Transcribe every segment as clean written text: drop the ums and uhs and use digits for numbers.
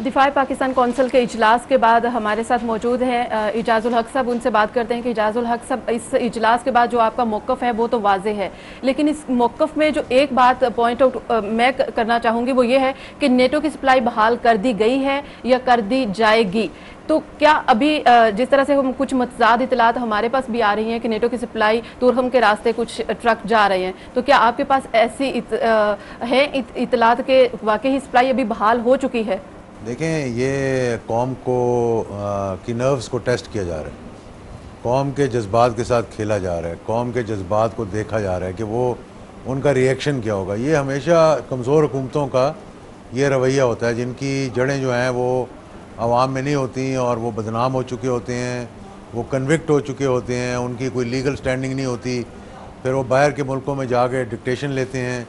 دفاع پاکستان کونسل کے اجلاس کے بعد ہمارے ساتھ موجود ہیں اعجاز الحق صاحب. ان سے بات کرتے ہیں کہ اعجاز الحق صاحب، اس اجلاس کے بعد جو آپ کا موقف ہے وہ تو واضح ہے، لیکن اس موقف میں جو ایک بات پوائنٹ آؤٹ میں کرنا چاہوں گی وہ یہ ہے کہ نیٹو کی سپلائی بحال کر دی گئی ہے یا کر دی جائے گی. تو کیا ابھی جس طرح سے ہم کچھ متضاد اطلاعات ہمارے پاس بھی آ رہی ہیں کہ نیٹو کی سپلائی تورخم کے راستے کچھ ٹرک جا رہے ہیں، تو کیا آپ کے پاس ایسی ہے اطلاعات کہ واقعی سپلائی ابھی بحال ہو چکی ہے؟ دیکھیں، یہ قوم کو کی نروز کو ٹیسٹ کیا جا رہا ہے، قوم کے جذبات کے ساتھ کھیلا جا رہا ہے، قوم کے جذبات کو دیکھا جا رہا ہے کہ وہ ان کا ریئیکشن کیا ہوگا. یہ ہمیشہ کمزور حکومتوں کا یہ رویہ ہوتا ہے جن کی جڑیں جو ہیں وہ عوام میں نہیں ہوتی اور وہ بدنام ہو چکے ہوتے ہیں، وہ کنوکٹ ہو چکے ہوتے ہیں، ان کی کوئی لیگل سٹینڈنگ نہیں ہوتی، پھر وہ باہر کے ملکوں میں جا کے ڈکٹیشن لیتے ہیں.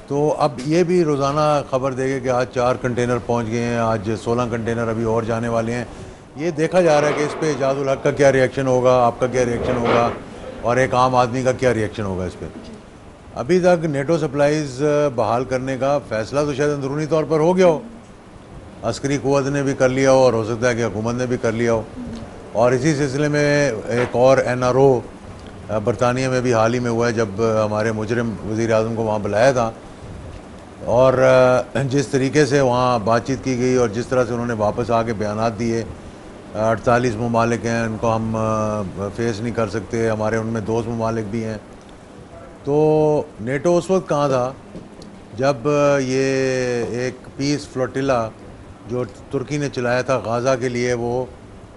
تو اب یہ بھی روزانہ خبر دے گے کہ آج 4 کنٹینر پہنچ گئے ہیں، آج 16 کنٹینر ابھی اور جانے والے ہیں. یہ دیکھا جا رہا ہے کہ اس پہ اعجاز الحق کا کیا ریئیکشن ہوگا، آپ کا کیا ریئیکشن ہوگا، اور ایک عام آدمی کا کیا ریئیکشن ہوگا اس پہ. ابھی تک نیٹو سپلائیز بحال کرنے کا فیصلہ تو شاید اندرونی طور پر ہو گیا ہو، عسکری قوت نے بھی کر لیا ہو اور ہو سکتا ہے کہ حکومت نے بھی کر لیا ہو. اور اسی سلسلے میں ایک اور NRO برطانیہ میں بھی حال ہی میں ہوا ہے، جب ہمارے مجرم وزیر اعظم کو وہاں بلایا تھا اور جس طریقے سے وہاں بات چیت کی گئی اور جس طرح سے انہوں نے واپس آ کے بیانات دیے. 48 ممالک ہیں، ان کو ہم فیس نہیں کر سکتے، ہمارے ان میں دوست ممالک بھی ہیں. تو نیٹو اس وقت کہاں تھا جب یہ ایک پیس فلوٹیلا جو ترکی نے چلایا تھا غازہ کے لیے، وہ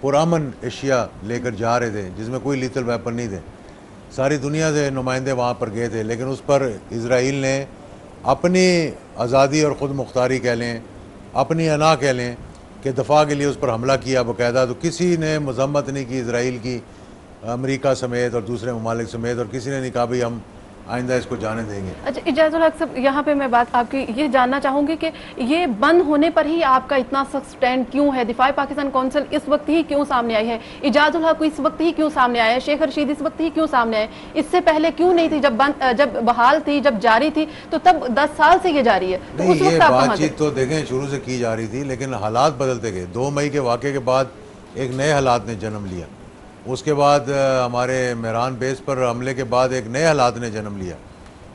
پرامن اشیاء لے کر جا رہے تھے جس میں کوئی لیتل ویپن نہیں تھے. ساری دنیا سے نمائندے وہاں پر گئے تھے، لیکن اس پر اسرائیل نے اپنی آزادی اور خود مختاری کہہ لیں، اپنی انا کہہ لیں، کہ دفاع کے لیے اس پر حملہ کیا باقاعدہ. تو کسی نے مذمت نہیں کی اسرائیل کی، امریکہ سمیت اور دوسرے ممالک سمیت، اور کسی نے نہیں کہا بھئی ہم آئندہ اس کو جانے دیں گے. اچھا اعجاز الحق صاحب، یہاں پہ میں بات آپ کی یہ جاننا چاہوں گی کہ یہ بند ہونے پر ہی آپ کا اتنا سخت سٹینڈ کیوں ہے؟ دفاع پاکستان کونسل اس وقت ہی کیوں سامنے آئی ہے؟ اعجاز الحق اس وقت ہی کیوں سامنے آیا ہے؟ شیخ رشید اس وقت ہی کیوں سامنے آئے؟ اس سے پہلے کیوں نہیں تھی؟ جب بحال تھی، جب جاری تھی، تو تب 10 سال سے یہ جاری ہے. تو اس نہیں، یہ وقت آپ بات کہاں تھے؟ چیت تو دیکھیں شروع سے کی جا رہی تھی، لیکن حالات بدلتے گئے. 2 مئی کے واقعے کے بعد ایک نئے حالات نے جنم لیا. اس کے بعد ہمارے مہران بیس پر حملے کے بعد ایک نئے حالات نے جنم لیا.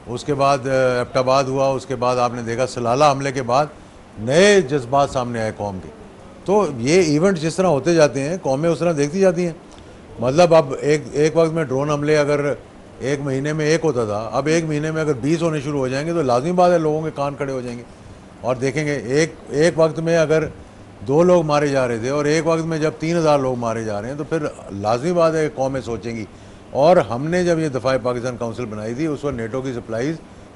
اس کے بعد ایبٹ آباد ہوا، اس کے بعد آپ نے دیکھا سلالہ حملے کے بعد نئے جذبات سامنے آئے قوم کے. تو یہ ایونٹ جس طرح ہوتے جاتے ہیں قومیں اس طرح دیکھتی جاتی ہیں. مطلب اب ایک وقت میں ڈرون حملے اگر ایک مہینے میں ایک ہوتا تھا، اب ایک مہینے میں اگر 20 ہونے شروع ہو جائیں گے تو لازمی بات ہے لوگوں کے کان کھڑے ہو جائیں گے اور دیکھیں گے. ایک وقت میں اگر 2 لوگ مارے جا رہے تھے اور ایک وقت میں جب 3000 لوگ مارے جا رہے ہیں تو پھر لازمی بات ہے کہ قومیں سوچیں گی. اور ہم نے جب یہ دفاع پاکستان کونسل بنائی تھی اس وقت نیٹو کی سپلائیز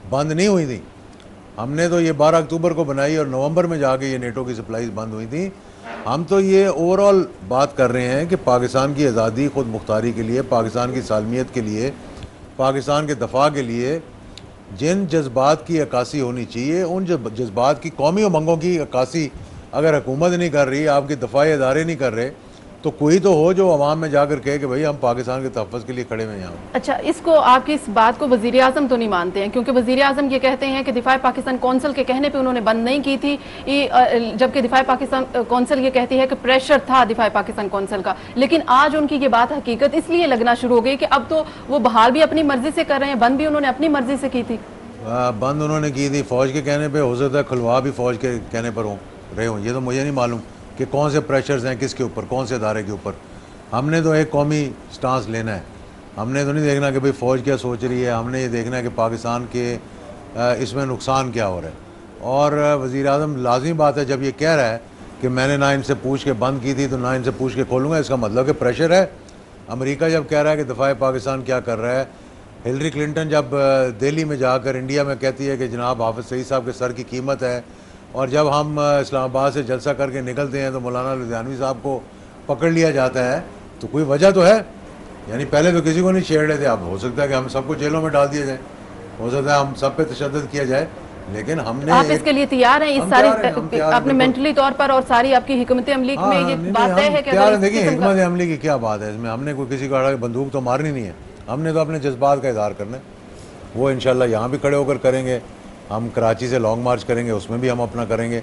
بند نہیں ہوئی تھیں. ہم نے تو یہ 12 اکتوبر کو بنائی اور نومبر میں جا کے یہ نیٹو کی سپلائیز بند ہوئی تھیں. ہم تو یہ اوورال بات کر رہے ہیں کہ پاکستان کی آزادی خود مختاری کے لیے، پاکستان کی سالمیت کے لیے، پاکستان کے دفاع کے لیے جن جذبات کی عکاسی ہونی چاہیے، ان جذبات کی، قومی امنگوں کی عکاسی اگر حکومت نہیں کر رہی، آپ کے دفاعی ادارے نہیں کر رہے، تو کوئی تو ہو جو عوام میں جا کر کہے کہ بھئی ہم پاکستان کے تحفظ کے لیے کھڑے ہوئے ہیں. اچھا، اس کو آپ کی اس بات کو وزیر اعظم تو نہیں مانتے ہیں؟ کیونکہ وزیر اعظم یہ کہتے ہیں کہ دفاع پاکستان کونسل کے کہنے پہ انہوں نے بند نہیں کی تھی، جبکہ دفاع پاکستان کونسل یہ کہتی ہے کہ پریشر تھا دفاع پاکستان کونسل کا. لیکن آج ان کی یہ بات حقیقت اس لیے لگنا شروع ہو گئی کہ اب تو وہ بحال بھی اپنی مرضی سے کر رہے ہیں، بند بھی انہوں نے اپنی مرضی سے کی تھی. بند انہوں نے کی تھی فوج کے کہنے پہ، ہو سکتا ہے کھلوا بھی فوج کے کہنے پر رہے ہوں. یہ تو مجھے نہیں معلوم کہ کون سے پریشرز ہیں کس کے اوپر، کون سے ادارے کے اوپر. ہم نے تو ایک قومی سٹانس لینا ہے. ہم نے تو نہیں دیکھنا کہ بھئی فوج کیا سوچ رہی ہے، ہم نے یہ دیکھنا ہے کہ پاکستان کے اس میں نقصان کیا ہو رہا ہے. اور وزیر اعظم لازمی بات ہے جب یہ کہہ رہا ہے کہ میں نے نہ ان سے پوچھ کے بند کی تھی تو نہ ان سے پوچھ کے کھولوں گا، اس کا مطلب کہ پریشر ہے. امریکہ جب کہہ رہا ہے کہ دفاع پاکستان کیا کر رہا ہے، ہلری کلنٹن جب دہلی میں جا کر انڈیا میں کہتی ہے کہ جناب حافظ سعید صاحب کے سر کی قیمت ہے، اور جب ہم اسلام آباد سے جلسہ کر کے نکلتے ہیں تو مولانا لدھیانوی صاحب کو پکڑ لیا جاتا ہے، تو کوئی وجہ تو ہے. یعنی پہلے تو کسی کو نہیں چھیڑ رہے تھے، اب ہو سکتا ہے کہ ہم سب کو جیلوں میں ڈال دیا جائے، ہو سکتا ہے ہم سب پہ تشدد کیا جائے، لیکن ہم نے آپ اس کے لیے تیار ہیں؟ اس ساری آپ نے مینٹلی طور پر اور ساری آپ کی حکمت عملی میں یہ بات ہے کہ دیکھیں حکمت عملی کی کیا بات ہے اس میں، ہم نے کوئی کسی کو بندوق تو مارنی نہیں ہے، ہم نے تو اپنے جذبات کا اظہار کرنا ہے. وہ انشاءاللہ یہاں بھی کھڑے ہو کر کریں گے، ہم کراچی سے لانگ مارچ کریں گے، اس میں بھی ہم اپنا کریں گے.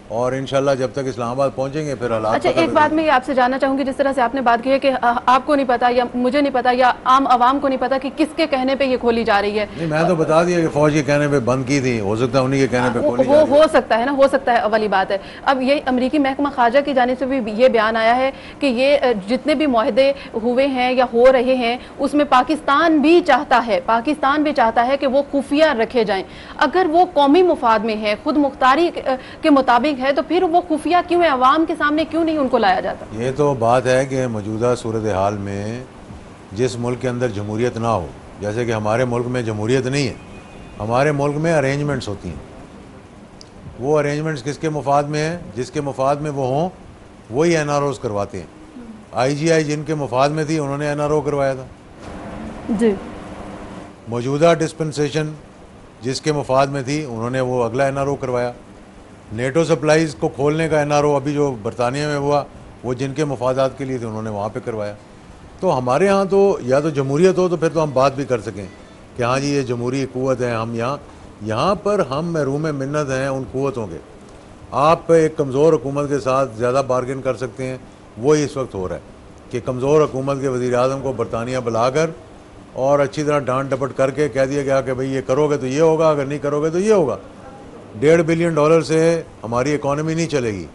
اور انشاءاللہ جب تک اسلام آباد پہنچیں گے پھر حالات اچھا ایک بات میں یہ آپ سے جاننا چاہوں گی، جس طرح سے آپ نے بات کی ہے کہ آپ کو نہیں پتا یا مجھے نہیں پتا یا عام عوام کو نہیں پتا کہ کس کے کہنے پہ یہ کھولی جا رہی ہے. نہیں میں تو بتا دیا کہ فوج کے کہنے پہ بند کی تھی، ہو سکتا ہے انہی کے کہنے پہ کھولی جا وہ رہی ہے. ہو سکتا ہے نا، ہو سکتا ہے والی بات ہے. اب یہ امریکی محکمہ خارجہ کی جانب سے بھی یہ بیان آیا ہے کہ یہ جتنے بھی معاہدے ہوئے ہیں یا ہو رہے ہیں اس میں پاکستان بھی چاہتا ہے کہ وہ خفیہ رکھے جائیں. اگر وہ قومی مفاد میں ہے، خود مختاری کے مطابق ہے، تو پھر وہ خفیہ کیوں ہے؟ عوام کے سامنے کیوں نہیں ان کو لایا جاتا؟ یہ تو بات ہے کہ موجودہ صورتحال میں جس ملک کے اندر جمہوریت نہ ہو، جیسے کہ ہمارے ملک میں جمہوریت نہیں ہے، ہمارے ملک میں ارینجمنٹس ہوتی ہیں. وہ ارینجمنٹس کس کے مفاد میں ہیں؟ جس کے مفاد میں وہ ہوں وہی این آر اوز کرواتے ہیں. آئی جی آئی جن کے مفاد میں تھی انہوں نے این آر او کروایا تھا. جی موجودہ ڈسپنسیشن جس کے مفاد میں تھی انہوں نے وہ اگلا این آر او کروایا. نیٹو سپلائیز کو کھولنے کا این آر او ابھی جو برطانیہ میں ہوا وہ جن کے مفادات کے لیے تھے انہوں نے وہاں پہ کروایا. تو ہمارے ہاں تو یا تو جمہوریت ہو تو پھر تو ہم بات بھی کر سکیں کہ ہاں جی یہ جمہوری قوت ہے. ہم یہاں پر ہم محروم منت ہیں ان قوتوں کے. آپ ایک کمزور حکومت کے ساتھ زیادہ بارگن کر سکتے ہیں، وہی اس وقت ہو رہا ہے کہ کمزور حکومت کے وزیر اعظم کو برطانیہ بلا کر اور اچھی طرح ڈانٹ ڈپٹ کر کے کہہ دیا گیا کہ بھئی یہ کرو گے تو یہ ہوگا، اگر نہیں کرو گے تو یہ ہوگا. $1.5 بلین سے ہماری اکانومی نہیں چلے گی،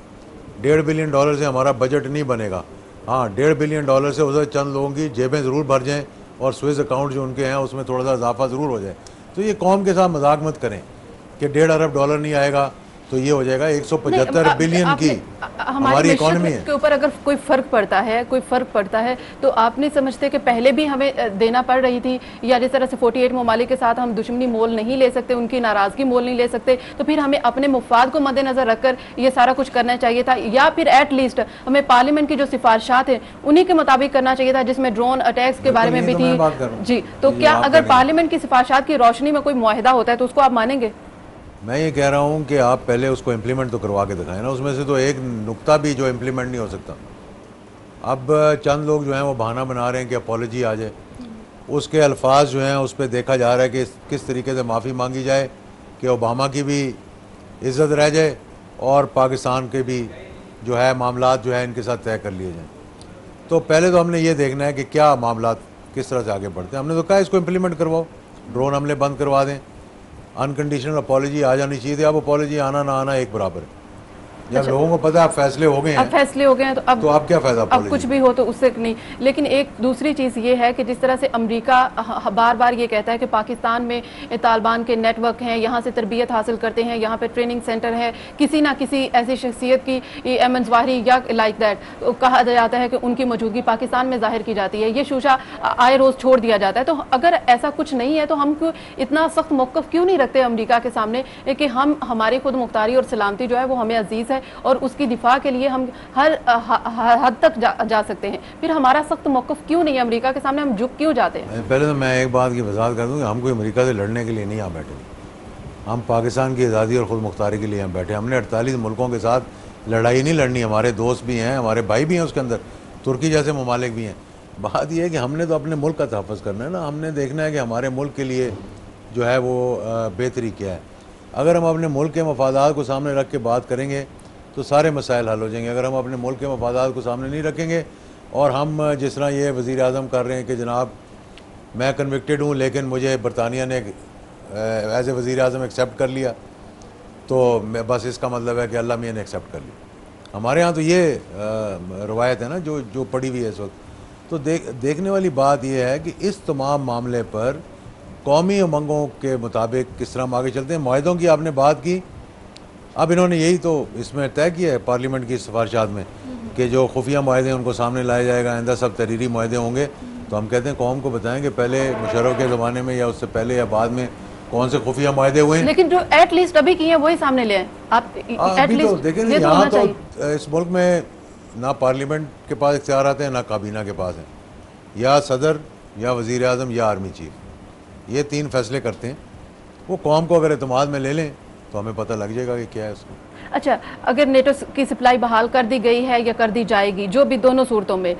$1.5 بلین سے ہمارا بجٹ نہیں بنے گا. ہاں $1.5 بلین سے ادھر چند لوگوں کی جیبیں ضرور بھر جائیں اور سوئز اکاؤنٹ جو ان کے ہیں اس میں تھوڑا سا اضافہ ضرور ہو جائے. تو یہ قوم کے ساتھ مذاق مت کریں کہ $1.5 ارب نہیں آئے گا تو یہ ہو جائے گا. 175 بلین کی ہماری اکانومی ہے. کے اوپر اگر کوئی فرق پڑتا ہے تو آپ نہیں سمجھتے کہ پہلے بھی ہمیں دینا پڑ رہی تھی؟ یا جس طرح سے 48 ممالک کے ساتھ ہم دشمنی مول نہیں لے سکتے، ان کی ناراضگی مول نہیں لے سکتے، تو پھر ہمیں اپنے مفاد کو مد نظر رکھ کر یہ سارا کچھ کرنا چاہیے تھا. یا پھر ایٹ لیسٹ ہمیں پارلیمنٹ کی جو سفارشات ہیں انہی کے مطابق کرنا چاہیے تھا، جس میں ڈرون اٹیکس کے بارے میں بھی تھی. جی تو کیا اگر پارلیمنٹ کی سفارشات کی روشنی میں کوئی معاہدہ ہوتا ہے تو اس کو آپ مانیں گے؟ میں یہ کہہ رہا ہوں کہ آپ پہلے اس کو امپلیمنٹ تو کروا کے دکھائیں نا. اس میں سے تو ایک نقطہ بھی جو امپلیمنٹ نہیں ہو سکتا. اب چند لوگ جو ہیں وہ بہانہ بنا رہے ہیں کہ اپالوجی آ جائے، اس کے الفاظ جو ہیں اس پہ دیکھا جا رہا ہے کہ کس طریقے سے معافی مانگی جائے کہ اوباما کی بھی عزت رہ جائے اور پاکستان کے بھی جو ہے معاملات جو ہے ان کے ساتھ طے کر لیے جائیں. تو پہلے تو ہم نے یہ دیکھنا ہے کہ کیا معاملات کس طرح سے آگے بڑھتے ہیں. ہم نے تو کہا اس کو امپلیمنٹ کرواؤ، ڈرون حملے بند کروا دیں، انکنڈیشنل اپالوجی آ جانی چاہیے تھی. اب اپالوجی آنا نہ آنا ایک برابر ہے. جب لوگوں کو پتہ ہے اب فیصلے ہو گئے ہیں تو اب کیا فائدہ اب کچھ بھی ہو تو اس سے نہیں. لیکن ایک دوسری چیز یہ ہے کہ جس طرح سے امریکہ بار بار یہ کہتا ہے کہ پاکستان میں طالبان کے نیٹ ورک ہیں، یہاں سے تربیت حاصل کرتے ہیں، یہاں پہ ٹریننگ سینٹر ہے، کسی نہ کسی ایسی شخصیت کی ایمن ظواہری یا لائک دیٹ کہا جاتا ہے کہ ان کی موجودگی پاکستان میں ظاہر کی جاتی ہے. یہ شوشہ آئے روز چھوڑ دیا جاتا ہے. تو اگر ایسا کچھ نہیں ہے تو ہم اتنا سخت موقف کیوں نہیں رکھتے امریکہ کے سامنے کہ ہماری خود مختاری اور سلامتی جو ہے وہ ہمیں عزیز ہے اور اس کی دفاع کے لیے ہم ہر حد تک جا سکتے ہیں. پھر ہمارا سخت موقف کیوں نہیں ہے امریکہ کے سامنے؟ ہم جھک کیوں جاتے ہیں؟ پہلے تو میں ایک بات کی وضاحت کر دوں کہ ہم کوئی امریکہ سے لڑنے کے لیے نہیں بیٹھے. ہم پاکستان کی آزادی اور خود مختاری کے لیے ہم بیٹھے. ہم نے 48 ملکوں کے ساتھ لڑائی نہیں لڑنی. ہمارے دوست بھی ہیں، ہمارے بھائی بھی ہیں اس کے اندر، ترکی جیسے ممالک بھی ہیں. بات یہ ہے کہ ہم نے تو اپنے ملک کا تحفظ کرنا ہے نا. ہم نے دیکھنا ہے کہ ہمارے ملک کے لیے جو ہے وہ بہتری کیا ہے. اگر ہم اپنے ملک کے مفادات کو سامنے رکھ کے بات کریں گے تو سارے مسائل حل ہو جائیں گے. اگر ہم اپنے ملک کے مفادات کو سامنے نہیں رکھیں گے اور ہم جس طرح یہ وزیر اعظم کر رہے ہیں کہ جناب میں کنوکٹڈ ہوں لیکن مجھے برطانیہ نے ایز اے وزیر اعظم ایکسیپٹ کر لیا، تو بس اس کا مطلب ہے کہ اللہ میاں نے ایکسیپٹ کر لیا. ہمارے ہاں تو یہ روایت ہے نا جو پڑی ہوئی ہے اس وقت. تو دیکھنے والی بات یہ ہے کہ اس تمام معاملے پر قومی امنگوں کے مطابق کس طرح ہم آگے چلتے ہیں. معاہدوں کی آپ نے بات کی، اب انہوں نے یہی تو اس میں طے کیا ہے پارلیمنٹ کی سفارشات میں کہ جو خفیہ معاہدے ہیں ان کو سامنے لایا جائے گا، آئندہ سب تحریری معاہدے ہوں گے. تو ہم کہتے ہیں قوم کو بتائیں کہ پہلے مشرف کے زمانے میں یا اس سے پہلے یا بعد میں کون سے خفیہ معاہدے ہوئے ہیں. لیکن جو ایٹ لیسٹ ابھی کی ہیں وہی سامنے لے آئیں آپ. ابھی تو دیکھیں یہاں تو اس ملک میں نہ پارلیمنٹ کے پاس اختیارات ہیں نہ کابینہ کے پاس ہیں. یا صدر یا وزیر اعظم یا آرمی چیف، یہ 3 فیصلے کرتے ہیں. وہ قوم کو اگر اعتماد میں لے لیں تو ہمیں پتہ لگ جائے گا کہ کیا ہے اس کو. اچھا، اگر نیٹو کی سپلائی بحال کر دی گئی ہے یا کر دی جائے گی، جو بھی دونوں صورتوں میں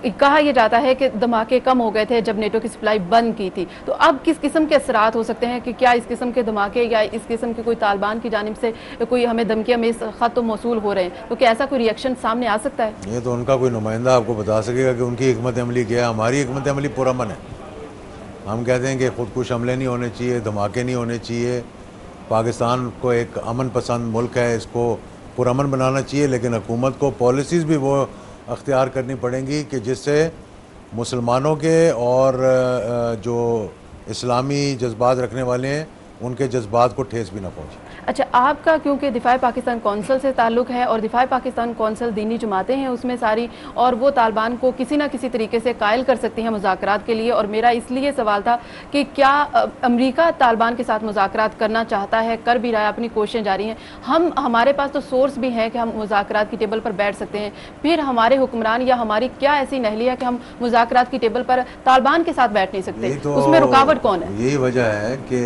کہا یہ جاتا ہے کہ دھماکے کم ہو گئے تھے جب نیٹو کی سپلائی بند کی تھی، تو اب کس قسم کے اثرات ہو سکتے ہیں؟ کہ کیا اس قسم کے دھماکے یا اس قسم کے کوئی طالبان کی جانب سے کوئی ہمیں دھمکیاں میں خط موصول ہو رہے ہیں، تو کیا ایسا کوئی ری ایکشن سامنے آ سکتا ہے؟ یہ تو ان کا کوئی نمائندہ آپ کو بتا سکے گا کہ ان کی حکمت عملی کیا ہے. ہماری حکمت عملی پرامن ہے. ہم کہتے ہیں کہ خودکش حملے نہیں ہونے چاہیے، دھماکے نہیں ہونے چاہیے. پاکستان کو ایک امن پسند ملک ہے، اس کو پرامن بنانا چاہیے، لیکن حکومت کو پالیسیز بھی وہ اختیار کرنی پڑیں گی کہ جس سے مسلمانوں کے اور جو اسلامی جذبات رکھنے والے ہیں ان کے جذبات کو ٹھیس بھی نہ پہنچے. اچھا، آپ کا کیونکہ دفاع پاکستان کونسل سے تعلق ہے اور دفاع پاکستان کونسل دینی جماعتیں ہیں اس میں ساری، اور وہ طالبان کو کسی نہ کسی طریقے سے قائل کر سکتی ہیں مذاکرات کے لیے، اور میرا اس لیے سوال تھا کہ کیا امریکہ طالبان کے ساتھ مذاکرات کرنا چاہتا ہے، کر بھی رہا ہے، اپنی کوششیں جاری ہیں. ہمارے پاس تو سورس بھی ہیں کہ ہم مذاکرات کی ٹیبل پر بیٹھ سکتے ہیں، پھر ہمارے حکمران یا ہماری کیا ایسی نہلی ہے کہ ہم مذاکرات کی ٹیبل پر طالبان کے ساتھ بیٹھ نہیں سکتے؟ اس میں رکاوٹ کون ہے؟ یہی وجہ ہے کہ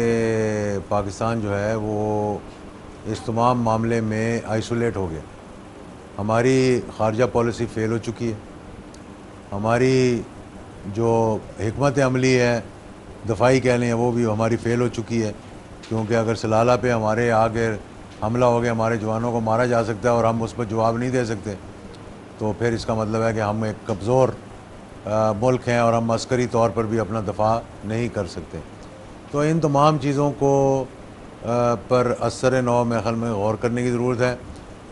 پاکستان جو ہے وہ اس تمام معاملے میں آئسولیٹ ہو گیا. ہماری خارجہ پالیسی فیل ہو چکی ہے. ہماری جو حکمت عملی ہے دفاعی کہہ لیں وہ بھی ہماری فیل ہو چکی ہے، کیونکہ اگر سلالہ پہ ہمارے آگے حملہ ہو گیا، ہمارے جوانوں کو مارا جا سکتا ہے اور ہم اس پر جواب نہیں دے سکتے، تو پھر اس کا مطلب ہے کہ ہم ایک کمزور ملک ہیں اور ہم عسکری طور پر بھی اپنا دفاع نہیں کر سکتے. تو ان تمام چیزوں کو پر اثر نو میں خیال میں غور کرنے کی ضرورت ہے،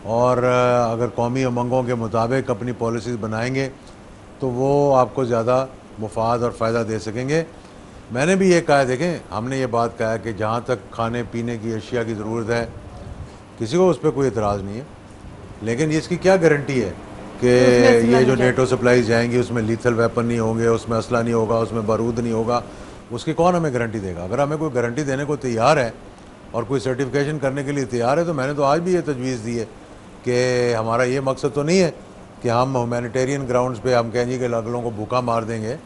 اور اگر قومی امنگوں کے مطابق اپنی پالیسیز بنائیں گے تو وہ آپ کو زیادہ مفاد اور فائدہ دے سکیں گے. میں نے بھی یہ کہا ہے، دیکھیں ہم نے یہ بات کہا ہے کہ جہاں تک کھانے پینے کی اشیاء کی ضرورت ہے کسی کو اس پہ کوئی اعتراض نہیں ہے، لیکن اس کی کیا گارنٹی ہے کہ یہ جو نیٹو سپلائیز جائیں گی اس میں لیتھل ویپن نہیں ہوں گے، اس میں اسلحہ نہیں ہوگا، اس میں بارود نہیں ہوگا؟ اس کی کون ہمیں گارنٹی دے گا؟ اگر ہمیں کوئی گارنٹی دینے کو تیار ہے اور کوئی سرٹیفکیشن کرنے کے لیے تیار ہے، تو میں نے تو آج بھی یہ تجویز دی ہے کہ ہمارا یہ مقصد تو نہیں ہے کہ ہم ہیومینیٹیرین گراؤنڈز پہ ہم کہیں گے کہ اگلوں کو بھوکا مار دیں گے.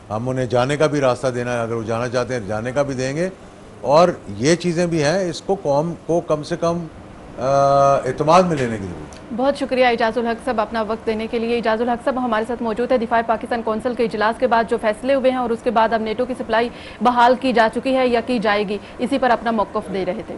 ہم انہیں جانے کا بھی راستہ دینا ہے، اگر وہ جانا چاہتے ہیں جانے کا بھی دیں گے. اور یہ چیزیں بھی ہیں، اس کو قوم کو کم سے کم اعتماد میں لینے کی ضرورت ہے. بہت شکریہ اعجاز الحق صاحب اپنا وقت دینے کے لیے. اعجاز الحق صاحب ہمارے ساتھ موجود ہے. دفاع پاکستان کونسل کے اجلاس کے بعد جو فیصلے ہوئے ہیں اور اس کے بعد اب نیٹو کی سپلائی بحال کی جا چکی ہے یا کی جائے گی، اسی پر اپنا موقف دے رہے تھے.